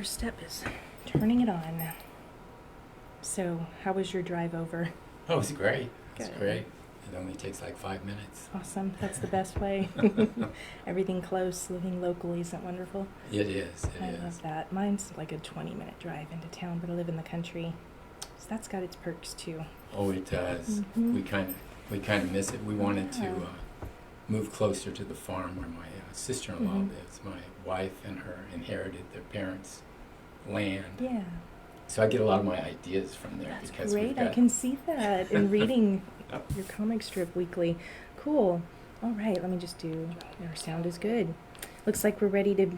first step is turning it on. So, how was your drive over? Oh, it was great. It's Good. great. It only takes like 5 minutes. Awesome. That's the best way. Everything close, living locally isn't wonderful. It is. It I is. love that. Mine's like a 20-minute drive into town, but I live in the country. So that's got its perks too. Oh, it does. Mhm. We kind of miss it. We wanted Yeah. to move closer to the farm where my sister-in-law Mhm. lives. My wife and her inherited their parents' land, Yeah. so I get a lot of my ideas from there That's because great. we've got. I can see that in reading your comic strip weekly. Cool. All right, let me just do, our sound is good. Looks like we're ready to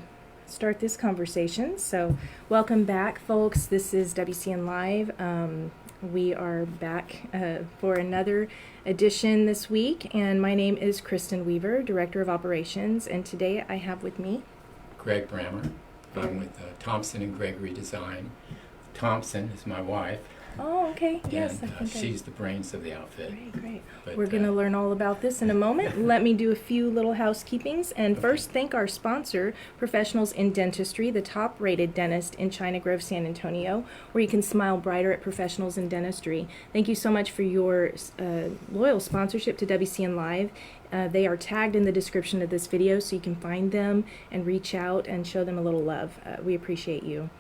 start this conversation. So welcome back, folks. This is WCN Live. We are back for another edition this week, and my name is Kristen Weaver, Director of Operations, and today I have with me Greg Brammer. I'm with Thompson and Gregory Design. Thompson is my wife. Oh, okay. Yes, and I think she's the brains of the outfit. Great. But, We're going to learn all about this in a moment. Let me do a few little housekeepings. And first, thank our sponsor, Professionals in Dentistry, the top-rated dentist in China Grove, San Antonio, where you can smile brighter at Professionals in Dentistry. Thank you so much for your loyal sponsorship to WCN Live. They are tagged in the description of this video, so you can find them and reach out and show them a little love. We appreciate you.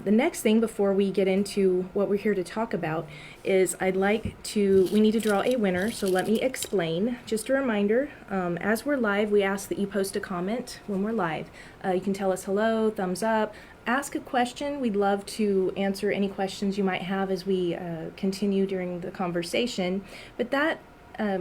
The next thing before we get into what we're here to talk about is we need to draw a winner, so let me explain. Just a reminder, as we're live, we ask that you post a comment when we're live. You can tell us hello, thumbs up, ask a question. We'd love to answer any questions you might have as we continue during the conversation, but that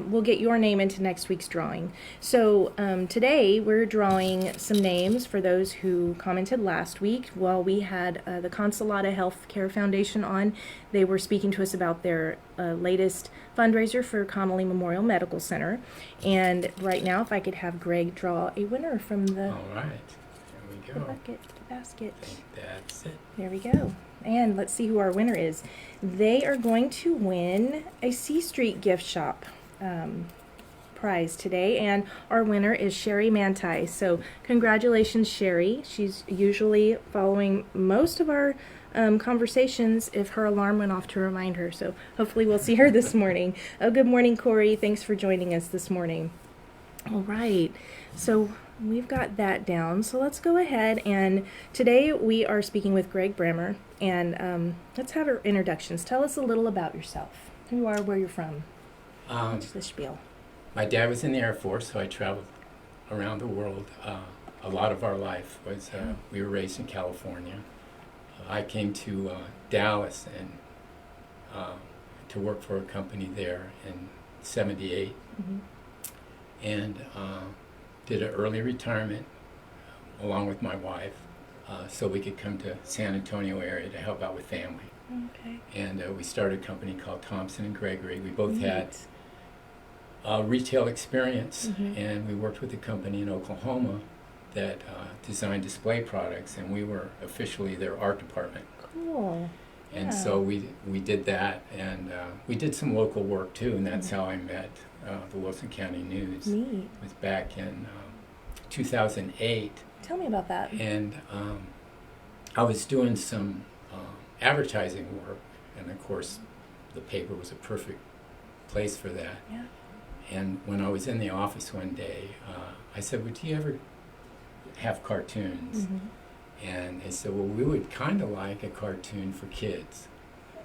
we'll get your name into next week's drawing. So today we're drawing some names for those who commented last week while we had the Consolata Healthcare Foundation on. They were speaking to us about their latest fundraiser for Connolly Memorial Medical Center. And right now, if I could have Greg draw a winner from the, All right, here we the go. bucket, the basket. I think that's it. There we go. And let's see who our winner is. They are going to win a C Street gift shop prize today, and our winner is Sherry Manti. So congratulations, Sherry. She's usually following most of our conversations if her alarm went off to remind her. So hopefully we'll see her this morning. Oh, good morning, Corey. Thanks for joining us this morning. All right. So we've got that down. So let's go ahead, and today we are speaking with Greg Brammer, and let's have our introductions. Tell us a little about yourself. Who you are, where you're from. What's the spiel? My dad was in the Air Force, so I traveled around the world. A lot of our life was, we were raised in California. I came to Dallas and to work for a company there in '78, and did an early retirement along with my wife, so we could come to San Antonio area to help out with family. Okay. And we started a company called Thompson and Gregory. We both had retail experience, and we worked with a company in Oklahoma that designed display products, and we were officially their art department. Cool. And Yeah. so we did that, and we did some local work too, and that's how I met the Wilson County News. Neat. It was back in 2008, Tell me about that. and I was doing some advertising work, and of course the paper was a perfect place for that. Yeah. And when I was in the office one day, I said, well, do you ever have cartoons? And they said, well, we would kind of like a cartoon for kids.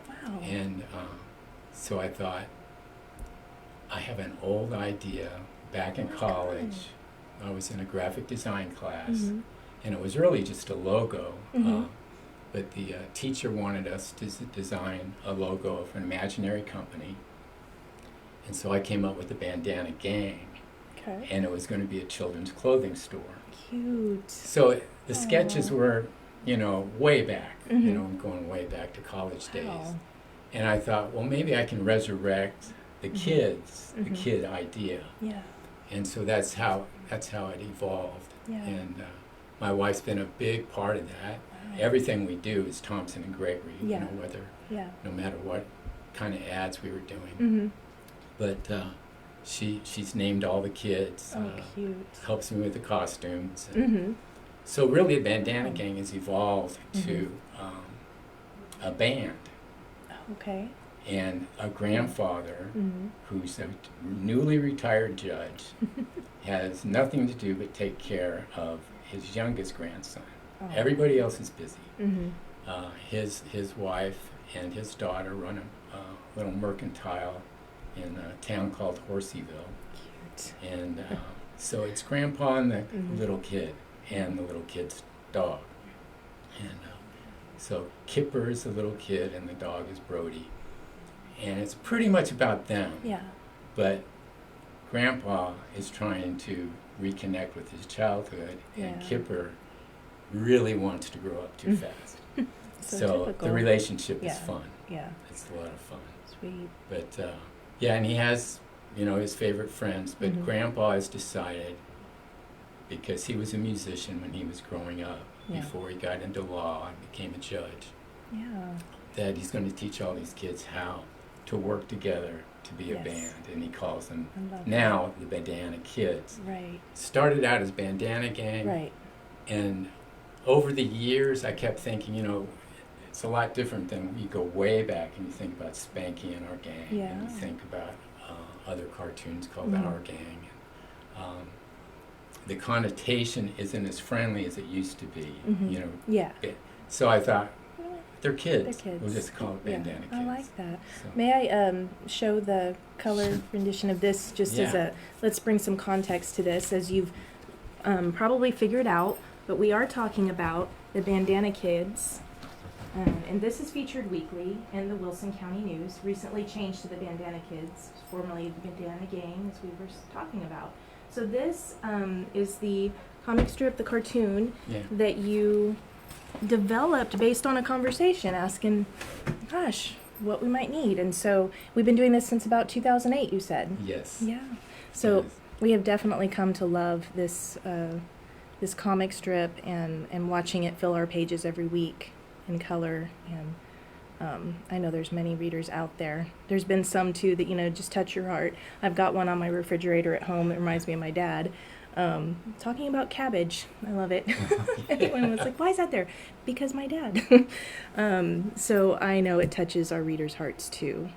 Wow. And so I thought, I have an old idea. Back in college, I was in a graphic design class, and it was really just a logo. But the teacher wanted us to design a logo of an imaginary company. And so I came up with the Bandanna Gang, Okay. and it was going to be a children's clothing store. Cute. So the sketches were, way back, Mhm. going way back to college days. Wow. And I thought, well, maybe I can resurrect the kids, the kid idea. Yeah. And so that's how it evolved. Yeah. And my wife's been a big part of that. Wow. Everything we do is Thompson and Gregory, Yeah. whether, no matter what kind of ads we were doing. Mm-hmm. But she's named all the kids, Oh, cute. helps me with the costumes. Mm-hmm. So really, the Bandana Gang has evolved to a band. Okay. And a grandfather Mm-hmm. who's a newly retired judge has nothing to do but take care of his youngest grandson. Oh. Everybody else is busy. Mm-hmm. His wife and his daughter run a little mercantile in a town called Horseyville. Cute. And so it's Grandpa and the Mhm. little kid and the little kid's dog. And so Kipper is the little kid and the dog is Brody. And it's pretty much about them. Yeah. But Grandpa is trying to reconnect with his childhood, and Yeah. Kipper really wants to grow up too fast. So typical. the relationship is Yeah. fun. Yeah. It's a lot of fun. Sweet. But yeah, and he has, his favorite friends. But Mhm. Grandpa has decided, because he was a musician when he was growing up, Yeah. before he got into law and became a judge, Yeah. that he's going to teach all these kids how to work together to be a Yes. band. And he calls them I love now the Bandanna Kids. that. Right. Started out as Bandana Gang. Right. And over the years, I kept thinking, it's a lot different than you go way back and you think about Spanky and Our Gang. Yeah. And you think about other cartoons called Mhm. Our Gang. The connotation isn't as friendly as it used to be. Mhm. Yeah. So I thought, they're kids. They're kids. We'll just call it Bandana Kids. I like that. So, May I show the color rendition of this just as Yeah. let's bring some context to this, as you've probably figured out, but we are talking about the Bandana Kids. And this is featured weekly in the Wilson County News, recently changed to the Bandana Kids, formerly the Bandana Gang, as we were talking about. So this is the comic strip, the cartoon, yeah. that you developed based on a conversation asking, gosh, what we might need. And so we've been doing this since about 2008, you said. Yes. Yeah. So Yes. we have definitely come to love this this comic strip and watching it fill our pages every week in color. And I know there's many readers out there. There's been some too that just touch your heart. I've got one on my refrigerator at home that reminds me of my dad. Talking about cabbage. I love it. Everyone was like, why is that there? Because my dad. So I know it touches our readers' hearts too.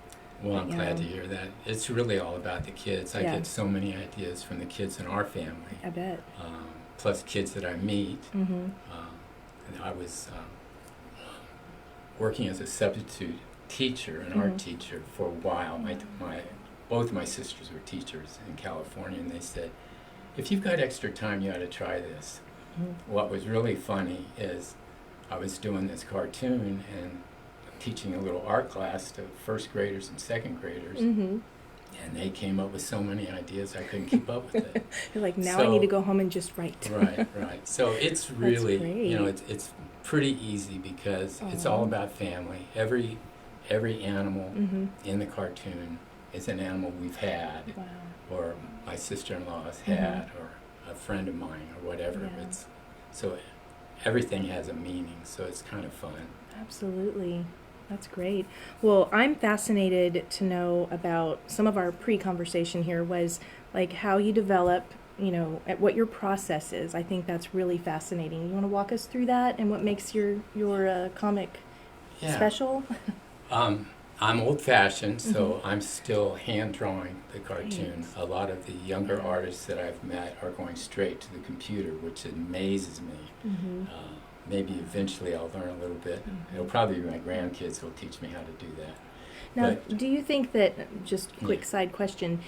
Well, I'm glad Yeah. to hear that. It's really all about the kids. I Yeah. get so many ideas from the kids in our family, I bet. plus kids that I meet. Mm-hmm. And I was working as a substitute teacher, an art teacher, for a while. Both my sisters were teachers in California, and they said, if you've got extra time, you ought to try this. Mm-hmm. What was really funny is I was doing this cartoon and teaching a little art class to first graders and second graders, Mm-hmm. and they came up with so many ideas I couldn't keep up with it. You're like, now I need to go home and just write. Right. So it's really, great. it's pretty easy because it's Aw. all about family. Every animal Mm-hmm. in the cartoon is an animal we've had, Wow. or my sister-in-law has Mhm. had, or a friend of mine, or whatever. Yeah. So everything has a meaning, so it's kind of fun. Absolutely. That's great. Well, I'm fascinated to know about some of our pre-conversation here was like how you develop, at what your process is. I think that's really fascinating. You want to walk us through that and what makes your comic Yeah. special? I'm old-fashioned, so Mm-hmm. I'm still hand-drawing the cartoon. Great. A lot of the younger artists that I've met are going straight to the computer, which amazes me. Mm-hmm. Maybe eventually I'll learn a little bit. Mhm. It'll probably be my grandkids who'll teach me how to do that. Now, But- do you think that, just quick Yeah. side question,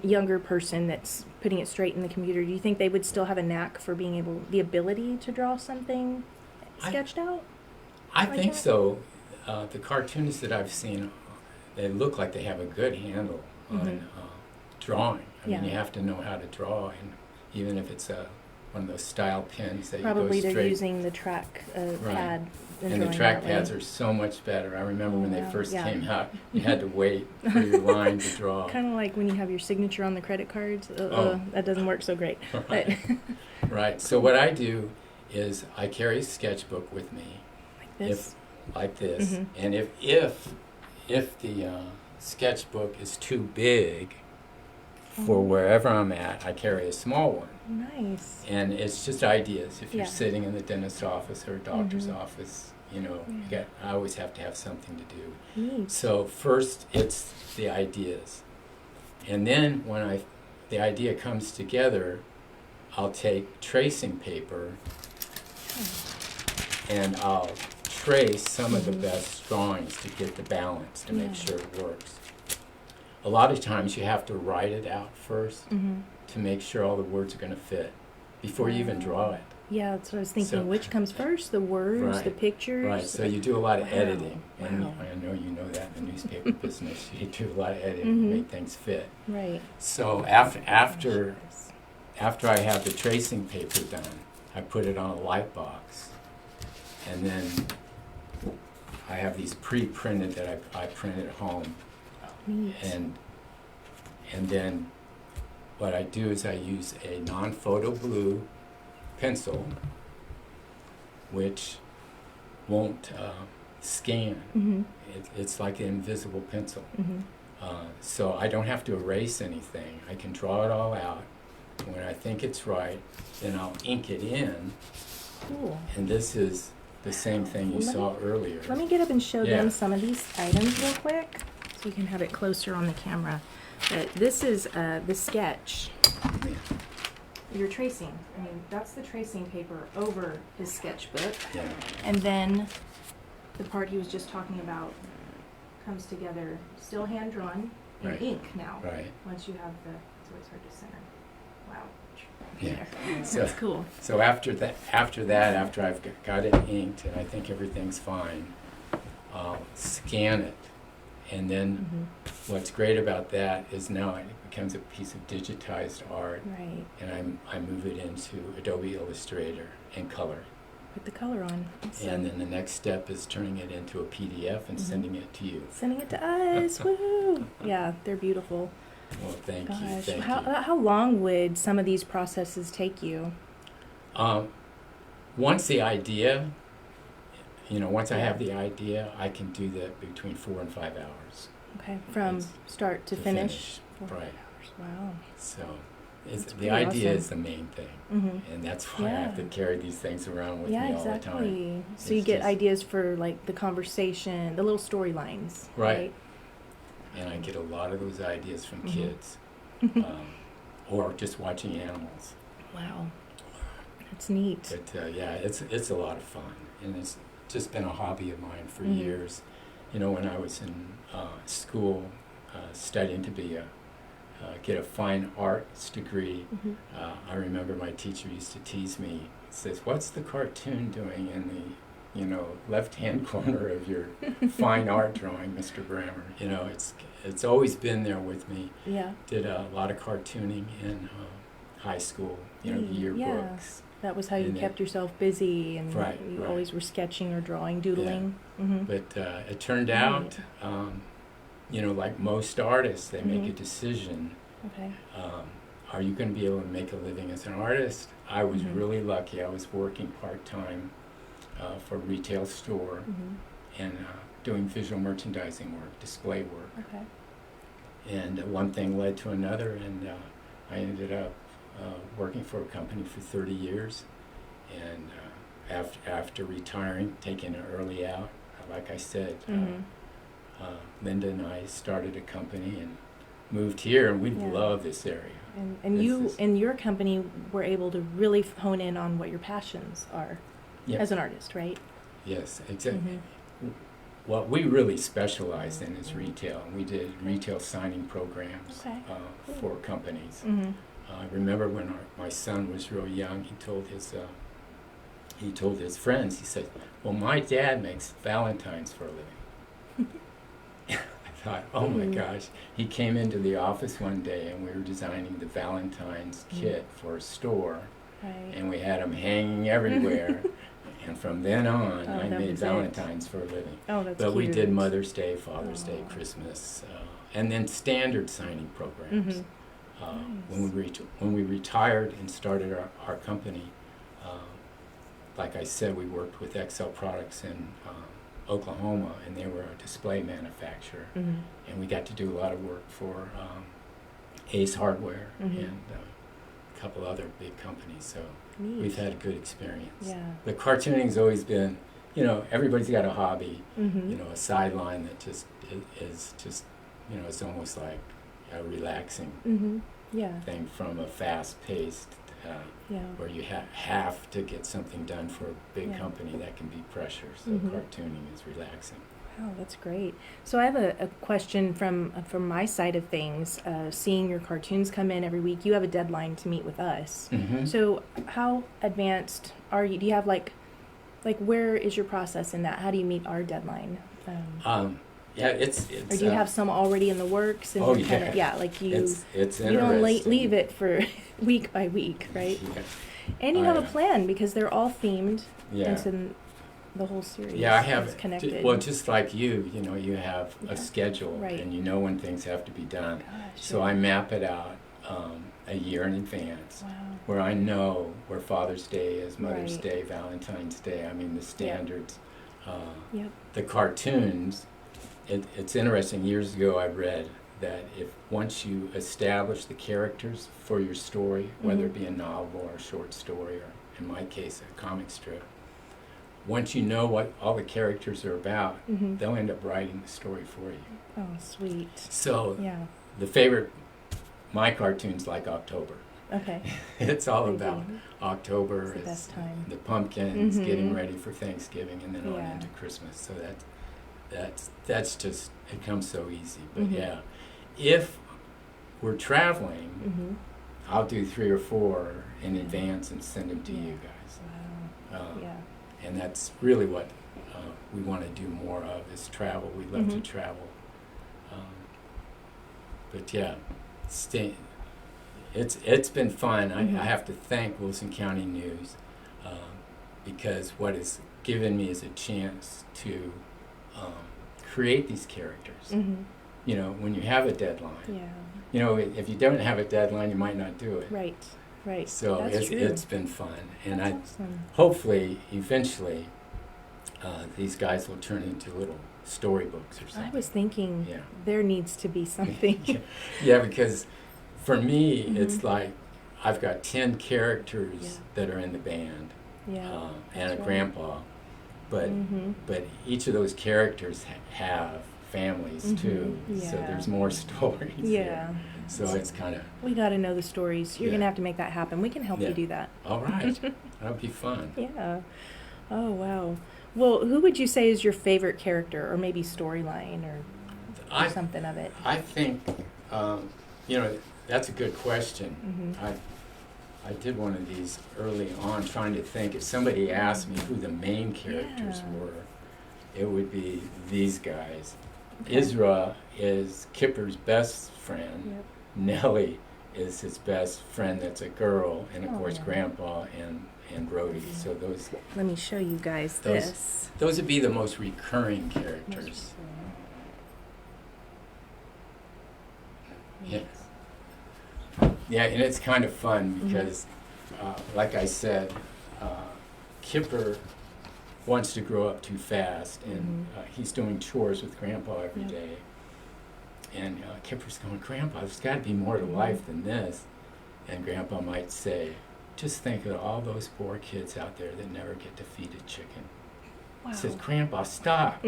younger person that's putting it straight in the computer, do you think they would still have a knack for the ability to draw something sketched out? I Like think that? so. The cartoonists that I've seen, they look like they have a good handle on Mhm. drawing. I mean, Yeah. you have to know how to draw, and even if it's one of those style pens that Probably you go they're straight. using the track pad. And the track pads are so much better. I remember when they Wow, first yeah. came out, you had to wait for your line to draw. Kind of like when you have your signature on the credit cards. Oh. That doesn't work so great. But Right. So what I do is I carry a sketchbook with me, like this. like this, Mhm. and if the sketchbook is too big, for wherever I'm at, I carry a small one. Nice. And it's just ideas. If you're Yeah. sitting in the dentist's office or a doctor's office, I always have to have something to do. Neat. So first, it's the ideas. And then when the idea comes together, I'll take tracing paper and I'll trace some of the best drawings to get the balance, to make sure it works. A lot of times you have to write it out first to make sure all the words are going to fit before you even draw it. Yeah, that's what I was thinking. So- Which comes first? The words, Right. the pictures? Right, so you do a lot of Wow. editing. And Wow. I know you know that in the newspaper business. You do a lot of editing to make things fit. Right. So after I have the tracing paper done, I put it on a light box. And then I have these pre-printed that I print at home. Neat. And then what I do is I use a non-photo blue pencil, which won't scan. It's like an invisible pencil. So I don't have to erase anything. I can draw it all out. When I think it's right, then I'll ink it in. Cool. And this is the same thing you saw earlier. Let me get up and show Yeah. them some of these items real quick so you can have it closer on the camera. But this is the sketch. You're tracing. I mean, that's the tracing paper over his sketchbook. Yeah. And then the part he was just talking about comes together, still hand drawn in Right. ink now. Right. Once you have it's always hard to center. Wow. Yeah. There. So- That's cool. So after I've got it inked and I think everything's fine, I'll scan it. And then what's great about that is now it becomes a piece of digitized art, Right. and I move it into Adobe Illustrator and color. Put the color on. And then the next step is turning it into a PDF and sending it to you. Sending it to us. Woohoo! Yeah, they're beautiful. Well, thank you. Gosh, Thank you. how long would some of these processes take you? Once the idea, once I have the idea, I can do that between 4 and 5 hours. Okay, from It's start to finish. 4 Right. hours. Wow. So That's the pretty idea awesome. is the main thing. Mm-hmm. And that's why I have to Yeah. carry these things around with Yeah, me all the time. exactly. So you It's get just- ideas for like the conversation, the little storylines. Right. And I get a lot of those ideas from kids, or just watching animals. Wow. That's neat. But yeah, it's a lot of fun, and it's just been a hobby of mine for years. When I was in school studying to be get a fine arts degree, I remember my teacher used to tease me. He says, "What's the cartoon doing in the left-hand corner of your fine art drawing, Mr. Brammer?" It's always been there with me. Yeah. Did a lot of cartooning in high school, the Yeah. yearbooks. That was how you And then- kept yourself busy, and Right, you right. always were sketching or drawing, doodling. But it turned out, like most artists, they make a decision. Okay. Are you going to be able to make a living as an artist? I was really lucky. I was working part-time for a retail store and doing visual merchandising work, display work. Okay. And one thing led to another, and I ended up working for a company for 30 years. And after retiring, taking an early out, like I said, Linda and I started a company and moved here, and we Yeah. love this area. And This you is- and your company were able to really hone in on what your passions are Yes. as an artist, right? Yes, exactly. What we really specialized in is retail. We did retail signing programs Okay. for companies. Mm-hmm. I remember when my son was real young, he told his friends, he said, "Well, my dad makes Valentines for a living." I thought, oh my gosh. He came into the office one day and we were designing the Valentine's kit for a store, Right. and we had them hanging everywhere. And from then on, Oh, I that made was it. Valentines for a living. Oh, that's But we cute. did Mother's Day, Father's Day, Aw. Christmas, and then standard signing programs. Mhm. When we retired and started our company, like I said, we worked with XL Products in Oklahoma, and they were a display manufacturer. Mhm. And we got to do a lot of work for Ace Hardware, Mhm. and a couple other big companies. So Neat. we've had a good experience. Yeah. But cartooning's always been, you know, everybody's got a hobby, Mhm. you know, a sideline that just is just, you know, it's almost like a relaxing Mhm. Yeah. thing from a fast-paced, Yeah. where you have to get something done for a big Yeah. company. That can be pressure. So Mhm. cartooning is relaxing. Wow, that's great. So I have a question from my side of things. Seeing your cartoons come in every week, you have a deadline to meet with us. Mm-hmm. So how advanced are you? Do you have like where is your process in that? How do you meet our deadline? Yeah, it's Or do you have some already in the works? And Oh, you're kinda, yeah. like you it's you don't interesting. leave it for week by week, right? Yeah. And you Oh, have a yeah. plan because they're all themed Yeah. into the whole series. Yeah, I have It's connected. well, just like you know, you have Yeah. a schedule, Right. and you know when things have to be done. Gosh, So yeah. I map it out a year in advance, Wow. where I know where Father's Day is, Mother's Right. Day, Valentine's Day. I mean the standards. Yep. The cartoons. It's interesting. Years ago, I read that if once you establish the characters for your story, whether it be a novel or a short story, or in my case, a comic strip, once you know what all the characters are about, Mm-hmm. they'll end up writing the story for you. Oh, sweet. So Yeah. my cartoons like October. Okay. It's all They about do. October. It's the best time. The pumpkins, Mhm. getting ready for Thanksgiving, and then on Yeah. into Christmas. So that's just, it comes so easy. But Mhm. yeah, if we're traveling, Mm-hmm. I'll do 3 or 4 in Yeah. advance and send them to Yeah. you guys. Wow. Uh, Yeah. And that's really what we want to do more of, is travel. We love to Mhm. travel. But yeah, it's been fun. Mhm. I have to thank Wilson County News, because what it's given me is a chance to create these characters. Mm-hmm. You know, when you have a deadline, Yeah. you know, if you don't have a deadline, you might not do it. Right. Right. So That's true. it's been fun, and That's awesome. hopefully eventually these guys will turn into little storybooks or something. I was thinking Yeah. there needs to be something. Yeah, because for me, it's Mhm. like I've got 10 characters Yeah. that are in the band, Yeah. and a that's right. grandpa, but Mm-hmm. but each of those characters have families Mhm. too, so Yeah. there's more stories. Yeah. there. So it's kind of, We got to know the stories. You're Yeah. gonna have to make that happen. We can help Yeah. you do that. all right, that'll be fun. Yeah. Oh wow. Well, who would you say is your favorite character, or maybe storyline, or something of it? I think, you know, that's a good question. Mm-hmm. I did one of these early on, trying to think. If somebody asked me who the main characters Yeah. were, it would be these guys. Okay. Isra is Kipper's best friend. Yep. Nellie is his best friend that's a girl, and of course Aw. Grandpa and Rhodey. Mhm. So Let me show you guys Those- this. those would be the most recurring characters. Yeah. Yeah, and it's kind of fun because, like I said, Kipper wants to grow up too fast, and he's doing chores with Grandpa every Yep. day. And Kipper's going, Grandpa, there's got to be more to Mhm. life than this. And Grandpa might say, just think of all those poor kids out there that never get to feed a chicken. Wow. He says, Grandpa, stop.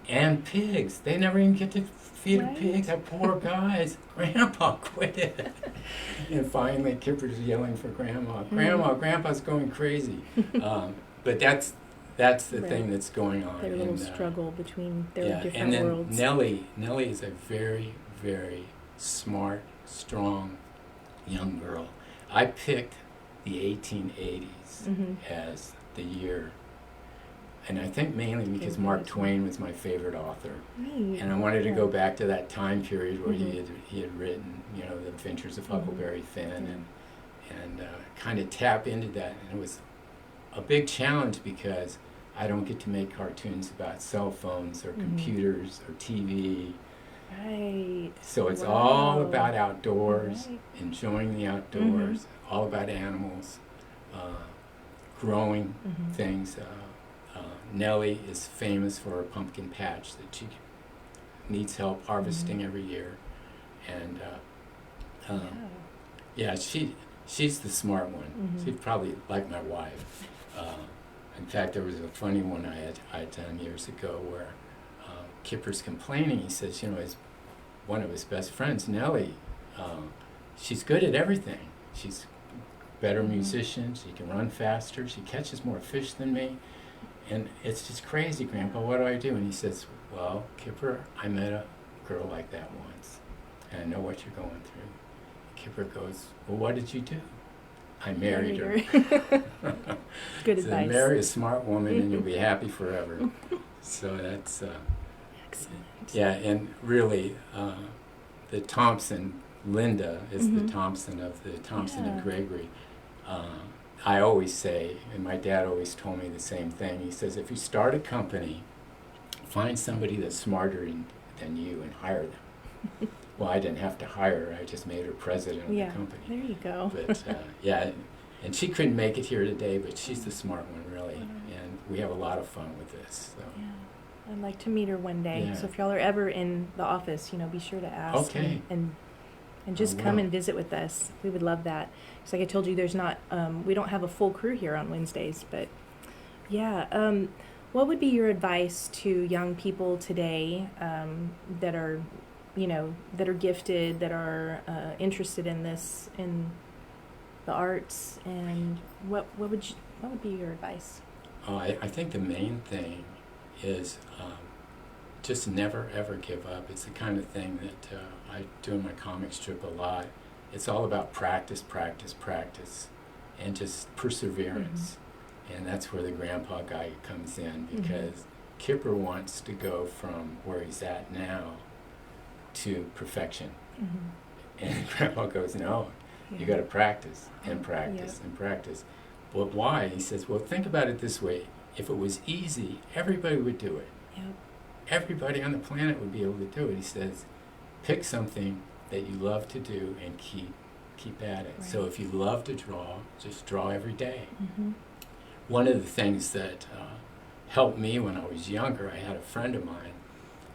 And pigs, they never even get to feed Right. a pig. That poor guys. Grandpa, quit it. And finally, Kipper's yelling for Grandma. Grandma, Grandpa's going crazy. But that's the Right. thing that's going on. Their little in, struggle between their yeah, different and then worlds. Nellie is a very, very smart, strong young girl. I picked the 1880s Mhm. as the year, and I think mainly because Okay, Mark nice. Twain was my favorite author, Neat. and I wanted to Yeah. go back to that time period where Mhm. he had written, you know, The Adventures of Mhm. Huckleberry Finn, Yeah. and kind of tap into that. And it was a big challenge because I don't get to make cartoons about cell phones or Mhm. computers or TV. Right. So it's all Wow. about outdoors, Right. enjoying the outdoors, all about animals, growing Mhm. things. Nellie is famous for her pumpkin patch that she needs help harvesting every year. And Yeah, she's the smart one. Mhm. She's probably like my wife. In fact, there was a funny one I had done years ago where Kipper's complaining. He says, one of his best friends, Nellie, she's good at everything. She's a better musician. She can run faster. She catches more fish than me. And it's just crazy, Grandpa. What do I do? And he says, well, Kipper, I met a girl like that once, and I know what you're going through. Kipper goes, well, what did you do? I married her. Good So advice. marry a smart woman and you'll be happy forever. So that's, Excellent. yeah, and really, the Thompson, Linda is the Thompson of the Thompson and Gregory. I always say, and my dad always told me the same thing, he says, if you start a company, find somebody that's smarter than you and hire them. Well, I didn't have to hire her, I just made her president of the company. There you go. But yeah, and she couldn't make it here today, but she's the smart one, really. And we have a lot of fun with this. So. Yeah, I'd like to meet her one day. Yeah. So if y'all are ever in the office, be sure to ask. Okay. And just come and visit with us. We would love that. Because like I told you, there's not, we don't have a full crew here on Wednesdays. But yeah, what would be your advice to young people today that are, that are gifted, that are interested in this, in the arts, and what would be your advice? I think the main thing is just never ever give up. It's the kind of thing that I do in my comic strip a lot. It's all about practice, practice, practice, and just perseverance. And that's where the grandpa guy comes in, because Kipper wants to go from where he's at now to perfection. And grandpa goes, no, you got to practice and practice and practice. But why? He says, well, think about it this way. If it was easy, everybody would do it. Everybody on the planet would be able to do it. He says, pick something that you love to do and keep at it. So if you love to draw, just draw every day. One of the things that helped me when I was younger, I had a friend of mine,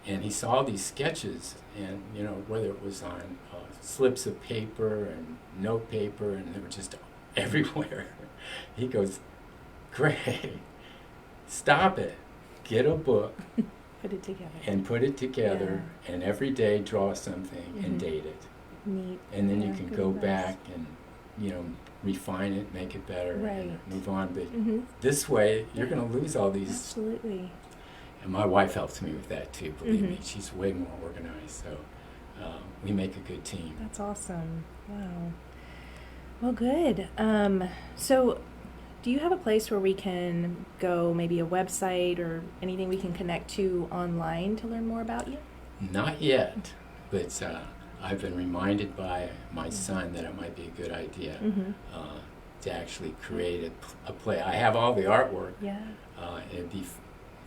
and he saw these sketches, and whether it was on slips of paper and note paper, and they were just everywhere. He goes, Greg, stop it. Get a book. Put it together. And put it together, and every day draw something and date it. Neat. And then you can go back and, refine it, make it better, and move on. But this way, you're going to lose all these. Absolutely. And my wife helps me with that too, believe me. She's way more organized, so we make a good team. That's awesome. Wow. Well, good. So do you have a place where we can go, maybe a website or anything we can connect to online to learn more about you? Not yet, but I've been reminded by my son that it might be a good idea to actually create a play. I have all the artwork. Yeah. It'd be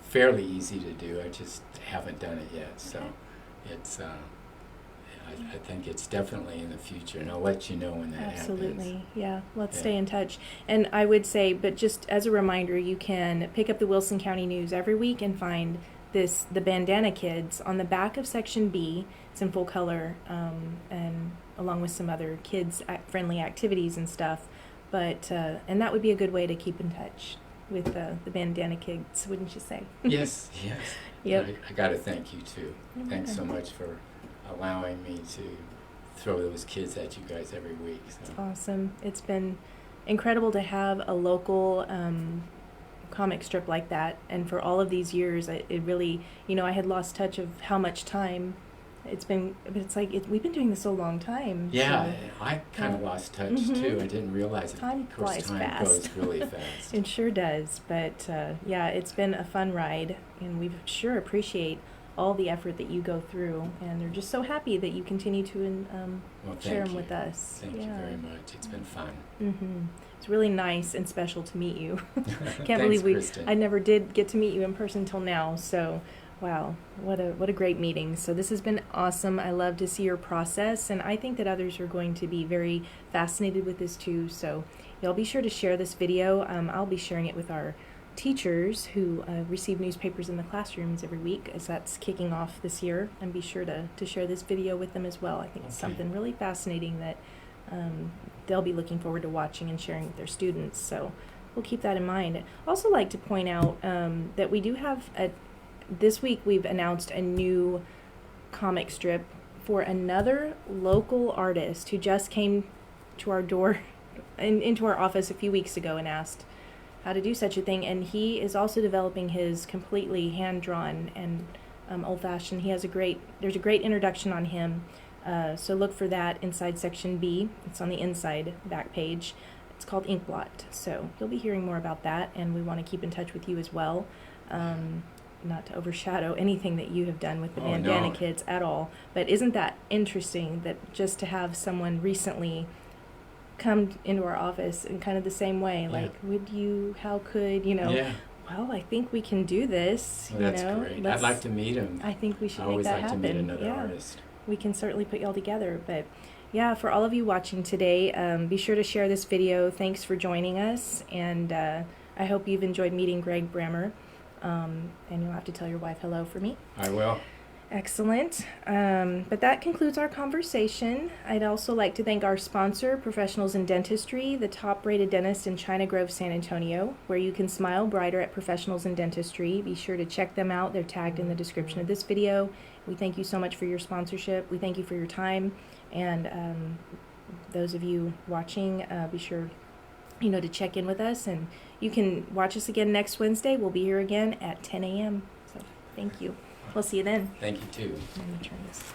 fairly easy to do. I just haven't done it yet, so it's. I think it's definitely in the future, and I'll let you know when that happens. Absolutely. Yeah. Let's stay in touch. And I would say, but just as a reminder, you can pick up the Wilson County News every week and find the Bandanna Kids on the back of Section B. It's in full color, and along with some other kids-friendly activities and stuff. But and that would be a good way to keep in touch with the Bandanna Kids, wouldn't you say? Yes. Yep. I got to thank you too. Thanks so much for allowing me to throw those kids at you guys every week. So. It's awesome. It's been incredible to have a local comic strip like that, and for all of these years, it really, I had lost touch of how much time it's been. But it's like we've been doing this a long time. Yeah, so. I kind of lost touch too. I didn't realize it. Time of course, flies time fast. goes really fast. It sure does. But yeah, it's been a fun ride, and we sure appreciate all the effort that you go through, and they're just so happy that you continue to share them with us. Thank you very much. It's been fun. It's really nice and special to meet you. Can't Thanks, believe Kristen. I never did get to meet you in person till now. So, wow, what a great meeting. So this has been awesome. I love to see your process, and I think that others are going to be very fascinated with this too. So y'all be sure to share this video. I'll be sharing it with our teachers who receive newspapers in the classrooms every week, as that's kicking off this year, and be sure to share this video with them as well. I think it's Okay. something really fascinating that they'll be looking forward to watching and sharing with their students. So we'll keep that in mind. I'd also like to point out that we do have this week we've announced a new comic strip for another local artist who just came to our door into our office a few weeks ago and asked how to do such a thing. And he is also developing his completely hand-drawn and old-fashioned. There's a great introduction on him. So look for that inside section B. It's on the inside back page. It's called Inkblot. So you'll be hearing more about that, and we want to keep in touch with you as well. Not to overshadow anything that you have done with the Bandanna Kids at all. But isn't that interesting that just to have someone recently come into our office in kind of the same way, like, how could, Yeah. well, I think we can do this, Well, that's great. I'd like to meet him. I think we should I make always that like happen. to meet another Yeah. artist. We can certainly put y'all together. But yeah, for all of you watching today, be sure to share this video. Thanks for joining us, and I hope you've enjoyed meeting Greg Brammer. And you'll have to tell your wife hello for me. I will. Excellent. But that concludes our conversation. I'd also like to thank our sponsor, Professionals in Dentistry, the top-rated dentist in China Grove, San Antonio, where you can smile brighter at Professionals in Dentistry. Be sure to check them out. They're tagged in the description of this video. We thank you so much for your sponsorship. We thank you for your time. And those of you watching, be sure to check in with us. And you can watch us again next Wednesday. We'll be here again at 10 a.m. So thank you. We'll see you then. Thank you, too. Let me turn this.